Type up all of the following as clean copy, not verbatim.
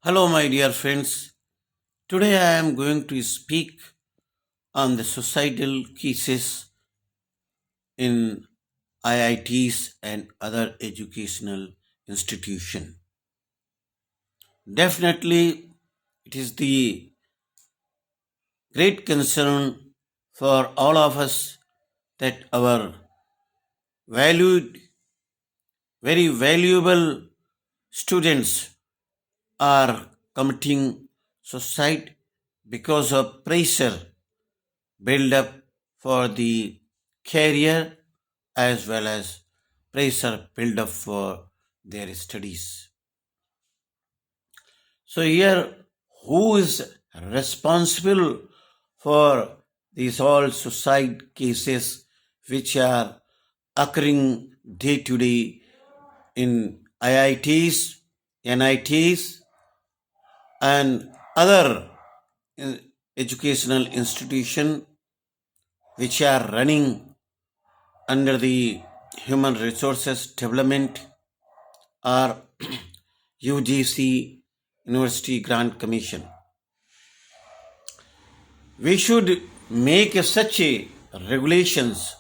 Hello, my dear friends. Today I am going to speak on the societal cases in IITs and other educational institutions. Definitely, it is the great concern for all of us that our valued, very valuable students are committing suicide because of pressure build up for the career as well as pressure build up for their studies. So here, who is responsible for these all suicide cases which are occurring day to day in IITs, NITs, and other educational institution which are running under the Human Resources Development or UGC University Grant Commission. We should make such a regulations,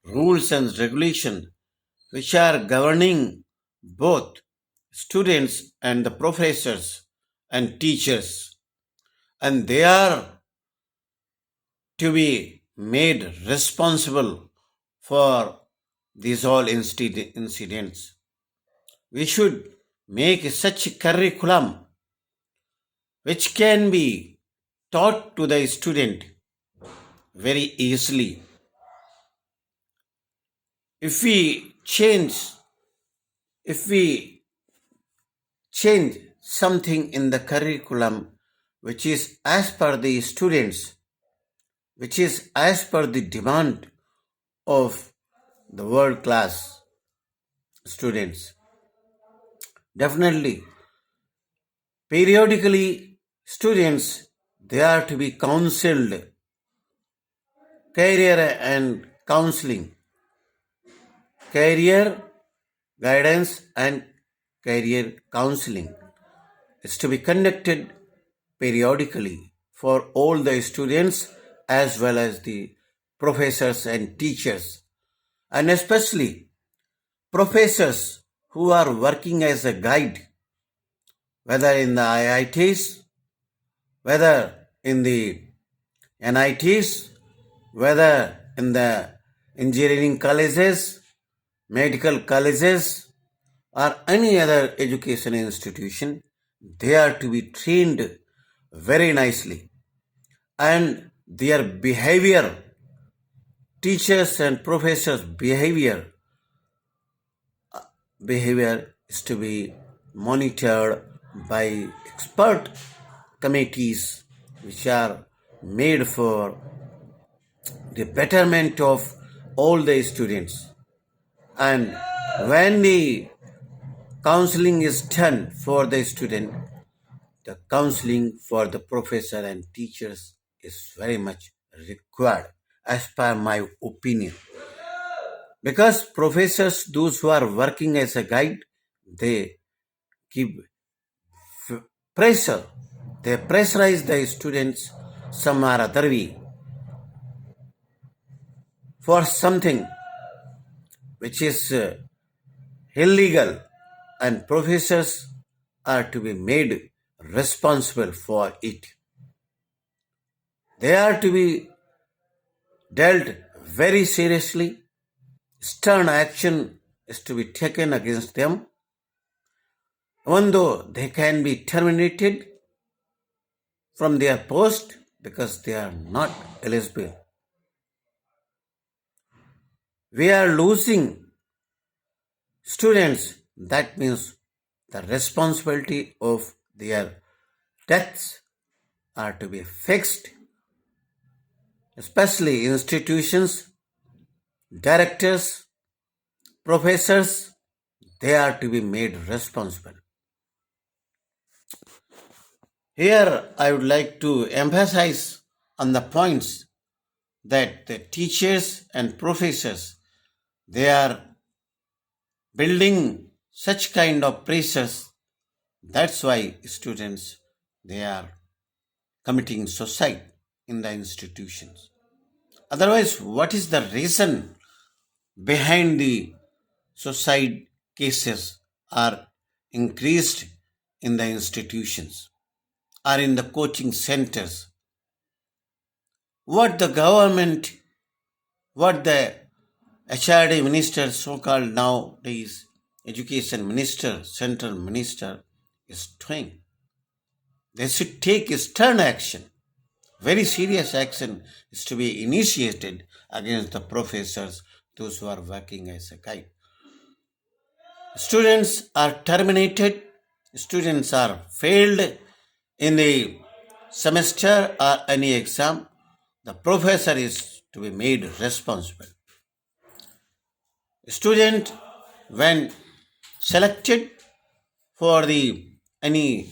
rules and regulation which are governing both students and the professors and teachers, and they are to be made responsible for these all incidents. We should make such a curriculum which can be taught to the student very easily. If we change, if we change something in the curriculum which is as per the students, which is as per the demand of the world class students, definitely periodically students they are to be counseled, career and counseling, career guidance and career counseling is to be conducted periodically for all the students as well as the professors and teachers, and especially professors who are working as a guide, whether in the IITs, whether in the NITs, whether in the engineering colleges, medical colleges, or any other education institution, they are to be trained very nicely. And their behavior, teachers and professors' behavior is to be monitored by expert committees which are made for the betterment of all the students. And when the counseling is done for the student, the counseling for the professor and teachers is very much required as per my opinion. Because professors, those who are working as a guide, they give pressure. They pressurize the students some or other way for something which is illegal, and professors are to be made responsible for it. They are to be dealt very seriously. Stern action is to be taken against them, even though they can be terminated from their post because they are not eligible. We are losing students. That means the responsibility of their deaths are to be fixed, especially institutions, directors, professors, they are to be made responsible. Here I would like to emphasize on the points that the teachers and professors, they are building such kind of pressures That's why students, they are committing suicide in the institutions. Otherwise, what is the reason behind the suicide cases are increased in the institutions or in the coaching centers? What the government, what the HRD minister, so called nowadays education minister, central minister, is doing? They should take stern action. Very serious action is to be initiated against the professors, those who are working as a guide. Students are terminated, students are failed in the semester or any exam. The professor is to be made responsible. Student, when selected for the any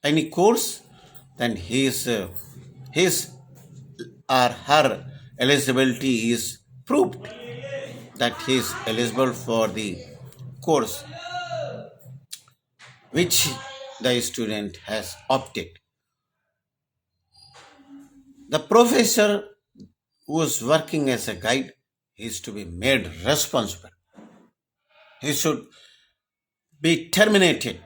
any course, then his or her eligibility is proved, that he is eligible for the course which the student has opted. The professor who is working as a guide is to be made responsible. He should be terminated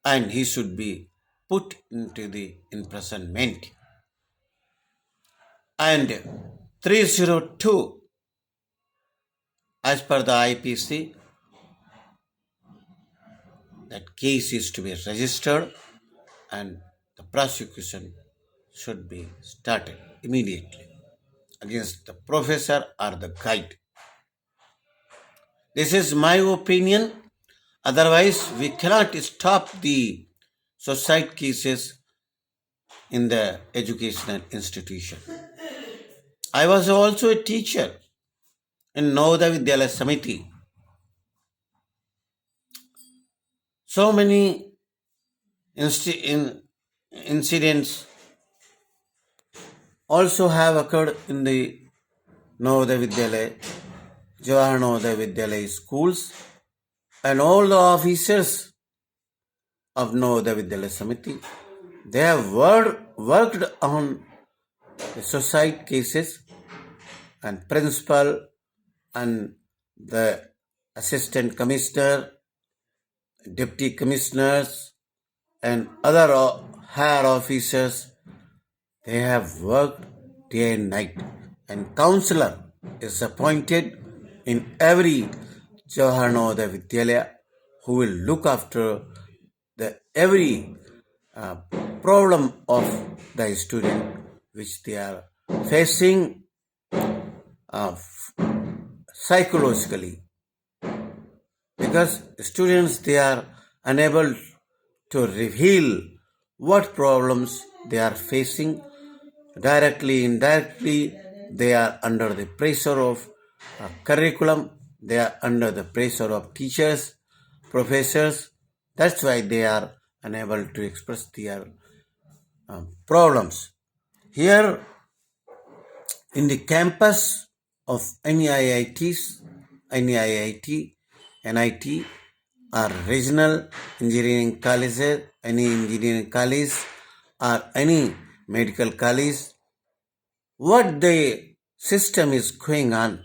and he should be put into the imprisonment. And 302, as per the IPC, that case is to be registered and the prosecution should be started immediately against the professor or the guide. This is my opinion. Otherwise, we cannot stop the suicide cases in the educational institution. I was also a teacher in Navodaya Vidyalaya Samiti. So many incidents also have occurred in the Navodaya Vidyalaya, Jawahar Navodaya Vidyalaya schools, and all the officers of Navodaya Vidyalaya Samiti, they have worked on the suicide cases, and principal and the assistant commissioner, deputy commissioners, and other higher officers, they have worked day and night, and counselor is appointed in every Jawahar Navodaya Vidyalaya who will look after the every problem of the student which they are facing psychologically, because students, they are unable to reveal what problems they are facing. Directly, indirectly, they are under the pressure of curriculum, they are under the pressure of teachers, professors. That's why they are unable to express their problems. Here in the campus of any IITs, any IIT, NIT, or regional engineering colleges, any engineering college, or any medical college, what the system is going on,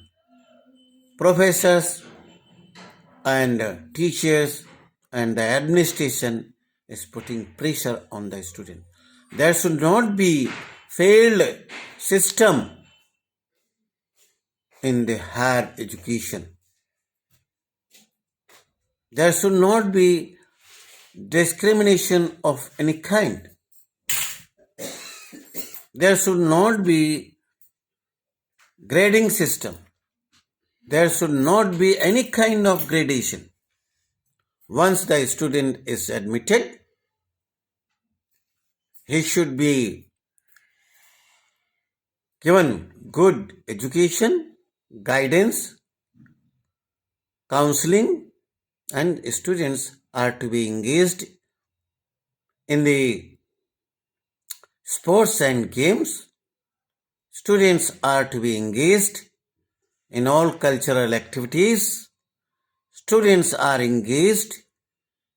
professors and teachers and the administration is putting pressure on the student. There should not be failed system in the higher education. There should not be discrimination of any kind. There should not be grading system. There should not be any kind of gradation. Once the student is admitted, he should be given good education, guidance, counseling, and students are to be engaged in the sports and games. Students are to be engaged in all cultural activities. Students are engaged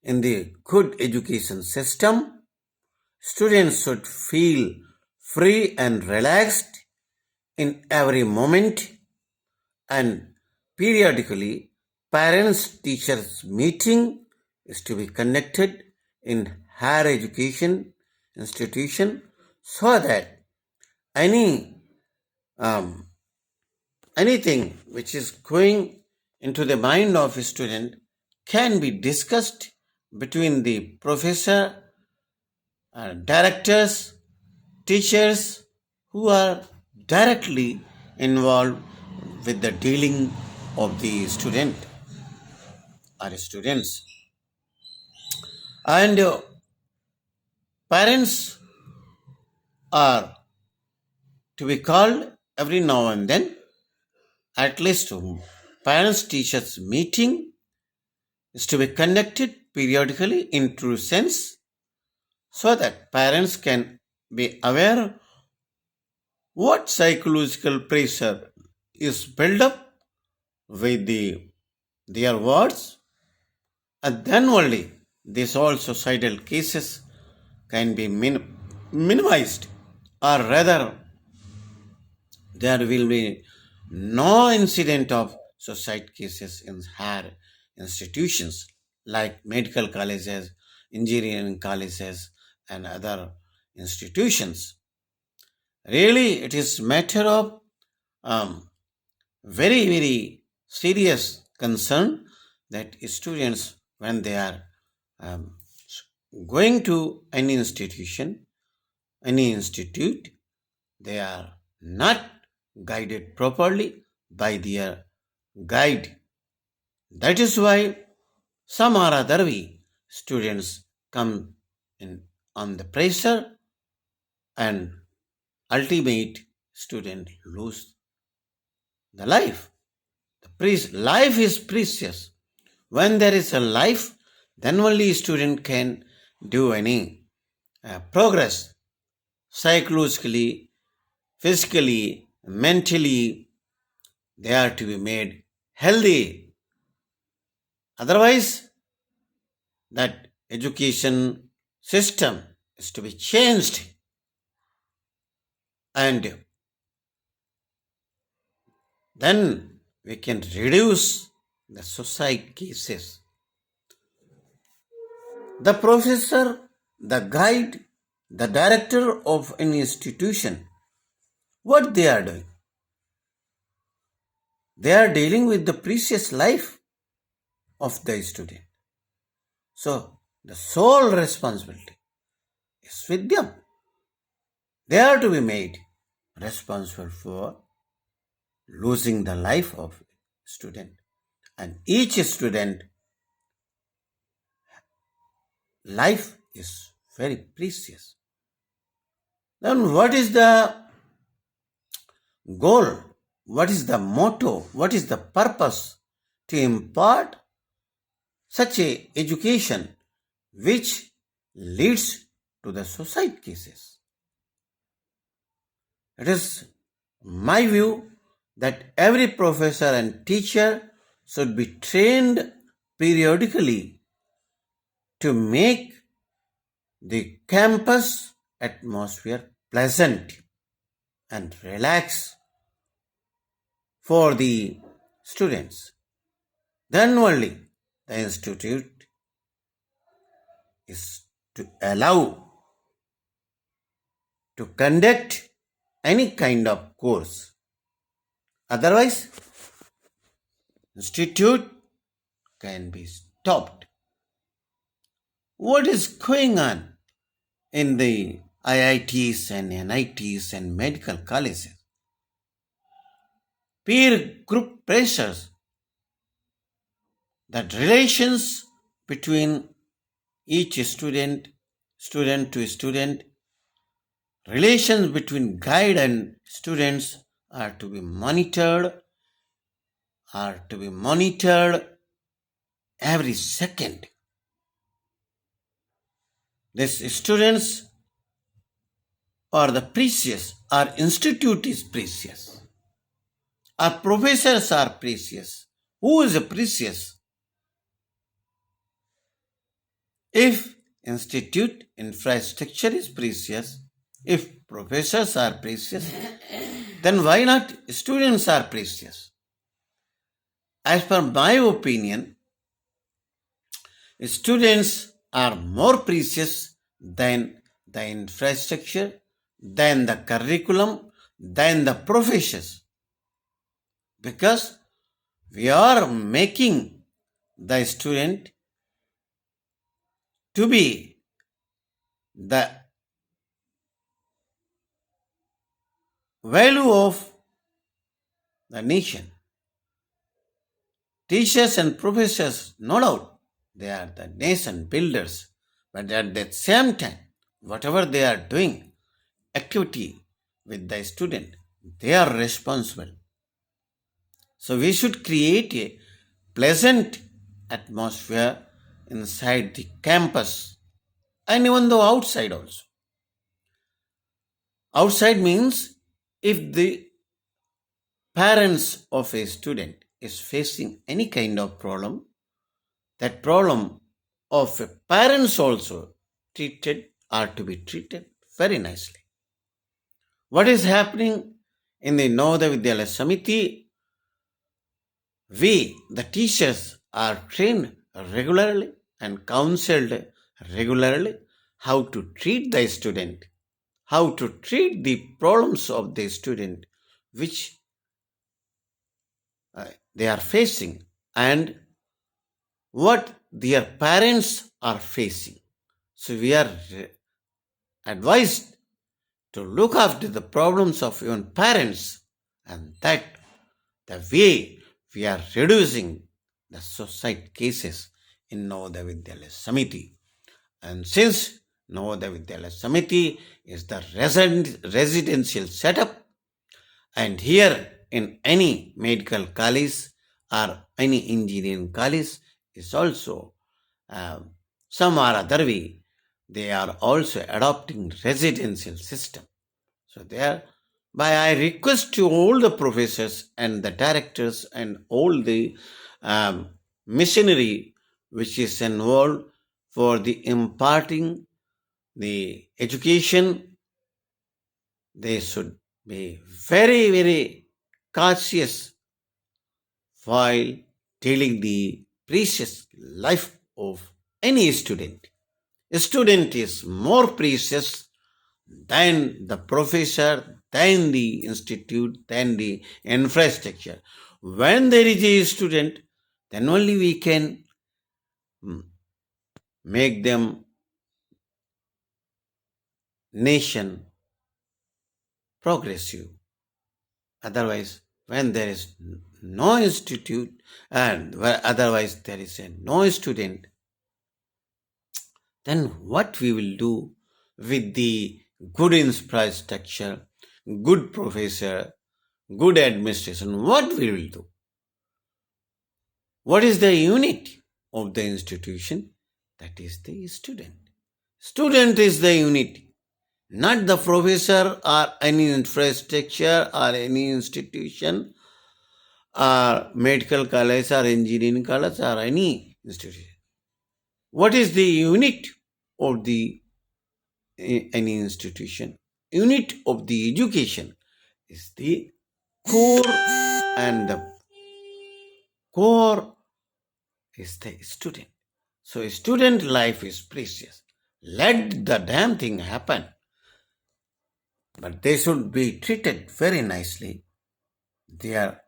In the good education system, students should feel free and relaxed in every moment, and periodically parents teachers meeting is to be conducted in higher education institution so that any um, anything which is going into the mind of a student can be discussed between the professor, directors, teachers who are directly involved with the dealing of the student or students. And parents are to be called every now and then, at least parents teachers meeting is to be conducted periodically in true sense so that parents can be aware what psychological pressure is built up with their words, and then only these all societal cases can be minimized, or rather there will be no incident of suicide cases in higher institutions like medical colleges, engineering colleges, and other institutions. Really, it is matter of um, very, very serious concern that students, when they are um, going to any institution, any institute, they are not guided properly by their guide. That is why some or other way students come in on the pressure and ultimate student lose the life. Life is precious. When there is a life, then only student can do any progress psychologically, physically, mentally. They are to be made healthy. Otherwise, that education system is to be changed, and then we can reduce the suicide cases. The professor, the guide, the director of an institution, what they are doing? They are dealing with the precious life of the student. So the sole responsibility is with them. They are to be made responsible for losing the life of student. And each student life is very precious. Then what is the goal? What is the motto? What is the purpose to impart such a education which leads to the suicide cases? It is my view that every professor and teacher should be trained periodically to make the campus atmosphere pleasant and relax for the students. Then only the institute is to allow to conduct any kind of course. Otherwise, institute can be stopped. What is going on in the IITs and NITs and medical colleges? Peer group pressures, that relations between each student to student, relations between guide and students are to be monitored every second. These students are the precious, our institute is precious, our professors are precious. Who is precious? If institute infrastructure is precious, if professors are precious, then why not students are precious? As per my opinion, students are more precious than the infrastructure, than the curriculum, than the professors, because we are making the student to be the value of the nation. Teachers and professors, no doubt, they are the nation builders, but at the same time, whatever they are doing, activity with the student, they are responsible. So we should create a pleasant atmosphere inside the campus and even though outside also. Outside means if the parents of a student is facing any kind of problem, that problem of parents also treated are to be treated very nicely. What is happening in the Navodaya Vidyalaya Samiti? We, the teachers, are trained regularly and counseled regularly how to treat the student, how to treat the problems of the student which they are facing, and what their parents are facing. So we are advised to look after the problems of your parents, and that the way we are reducing the suicide cases in Navodaya Vidyalaya Samiti. And since Navodaya Vidyalaya Samiti is the residential setup, and here in any medical college or any engineering college is also some or other way they are also adopting residential system. So there, by I request to all the professors and the directors and all the machinery which is involved for the imparting the education, they should be very, very cautious while dealing the precious life of any student. A student is more precious than the professor, than the institute, than the infrastructure. When there is a student, then only we can make them nation progressive. Otherwise, when there is no institute and otherwise there is a no student, then what we will do with the good infrastructure, good professor, good administration, what we will do? What is the unit of the institution? That is the student. Student is the unit, not the professor or any infrastructure or any institution or medical college or engineering college or any institution. What is the unit of the any institution? Unit of the education is the core, and the core is the student. So student life is precious. Let the damn thing happen. But they should be treated very nicely. Their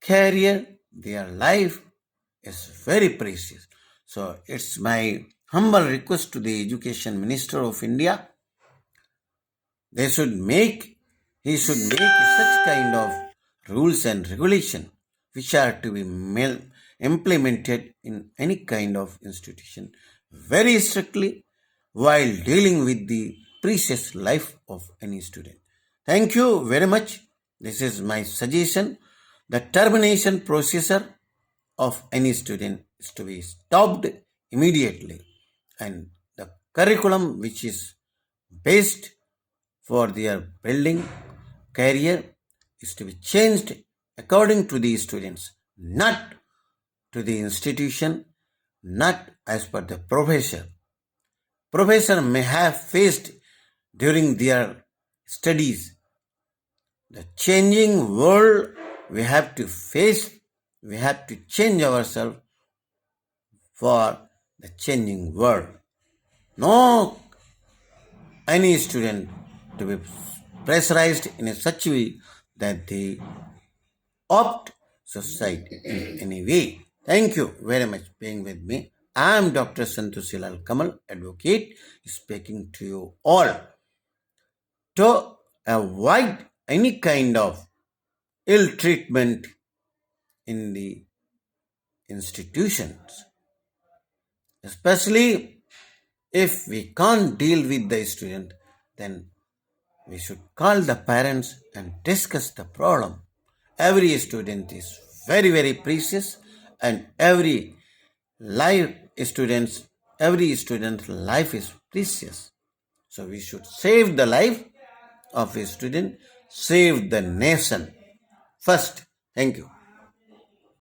career, their life is very precious. So it's my humble request to the Education Minister of India. He should make such kind of rules and regulation which are to be implemented in any kind of institution very strictly while dealing with the precious life of any student. Thank you very much. This is my suggestion. The termination procedure of any student is to be stopped immediately, and the curriculum which is based for their building career is to be changed according to the students, not to the institution, not as per the professor. professor may have faced during their studies. The changing world we have to face, we have to change ourselves for the changing world. No any student to be pressurized in such a way that they opt society in any way. Thank you very much for being with me. I am Dr. Santoshilal Kamal, advocate, speaking to you all to avoid any kind of ill treatment in the institutions, especially if we can't deal with the student, then we should call the parents and discuss the problem. Every student is very, very precious, and every student's life is precious. So we should save the life of a student, save the nation first. Thank you.